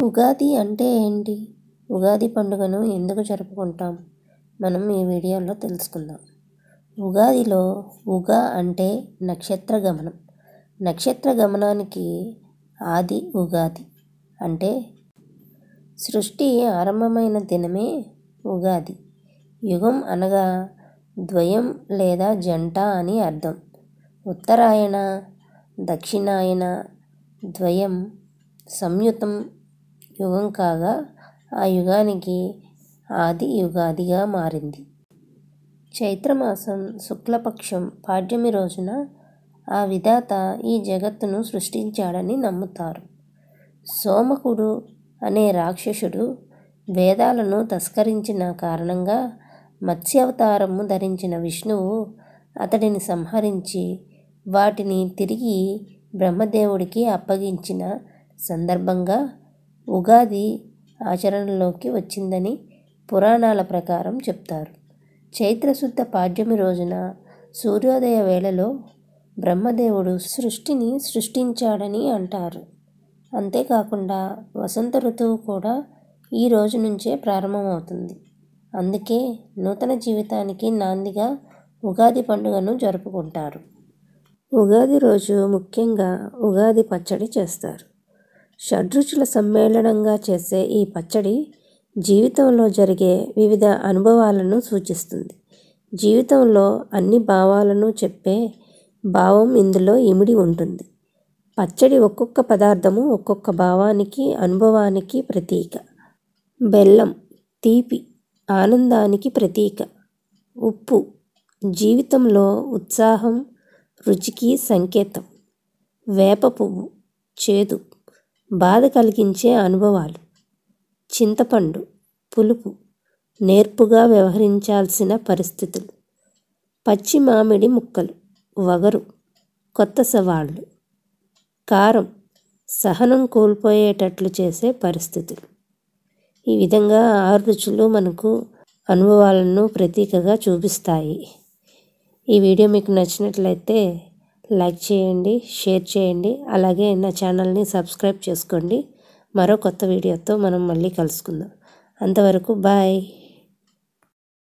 ఉగాది అంటే ఏంటి? ఉగాది పండుగను ఎందుకు జరుపుకుంటాం? మనం ఈ వీడియోలో తెలుసుకుందాం. ఉగాదిలో ఉగా అంటే నక్షత్ర గమనం. నక్షత్ర గమనానికి ఆది ఉగాది. అంటే సృష్టి ఆరంభమైన దినమే ఉగాది. యుగం అనగా ద్వయం లేదా జంట అని అర్థం. ఉత్తరాయణ, దక్షిణాయన ద్వయం సంయుతం యుగం కాగా ఆ యుగానికి ఆది యుగాదిగా మారింది. చైత్రమాసం శుక్లపక్షం పాడ్యమి రోజున ఆ విధాత ఈ జగత్తును సృష్టించాడని నమ్ముతారు. సోమకుడు అనే రాక్షసుడు వేదాలను తస్కరించిన కారణంగా మత్స్యావతారము ధరించిన విష్ణువు అతడిని సంహరించి వాటిని తిరిగి బ్రహ్మదేవుడికి అప్పగించిన సందర్భంగా ఉగాది ఆచరణలోకి వచ్చిందని పురాణాల ప్రకారం చెప్తారు. చైత్రశుద్ధ పాడ్యమి రోజున సూర్యోదయ వేళలో బ్రహ్మదేవుడు సృష్టిని సృష్టించాడని అంటారు. అంతేకాకుండా వసంత ఋతువు కూడా ఈ రోజు నుంచే ప్రారంభమవుతుంది. అందుకే నూతన జీవితానికి నాందిగా ఉగాది పండుగను జరుపుకుంటారు. ఉగాది రోజు ముఖ్యంగా ఉగాది పచ్చడి చేస్తారు. షడ్రుచుల సమ్మేళనంగా చేసే ఈ పచ్చడి జీవితంలో జరిగే వివిధ అనుభవాలను సూచిస్తుంది. జీవితంలో అన్ని భావాలను చెప్పే భావం ఇందులో ఇమిడి ఉంటుంది. పచ్చడి ఒక్కొక్క పదార్థము ఒక్కొక్క భావానికి, అనుభవానికి ప్రతీక. బెల్లం తీపి, ఆనందానికి ప్రతీక. ఉప్పు జీవితంలో ఉత్సాహం, రుచికి సంకేతం. వేప పువ్వు చేదు, బాధ కలిగించే అనుభవాలు. చింతపండు పులుపు, నేర్పుగా వ్యవహరించాల్సిన పరిస్థితులు. పచ్చి మామిడి ముక్కలు వగరు, కొత్త సవాళ్ళు. కారం సహనం కోల్పోయేటట్లు చేసే పరిస్థితులు. ఈ విధంగా 6 రుచులు మనకు అనుభవాలను ప్రతీకగా చూపిస్తాయి. ఈ వీడియో మీకు నచ్చినట్లయితే లైక్ చేయండి, షేర్ చేయండి. అలాగే నా ఛానల్ని సబ్స్క్రైబ్ చేసుకోండి. మరో కొత్త వీడియోతో మనం మళ్ళీ కలుసుకుందాం. అంతవరకు బాయ్.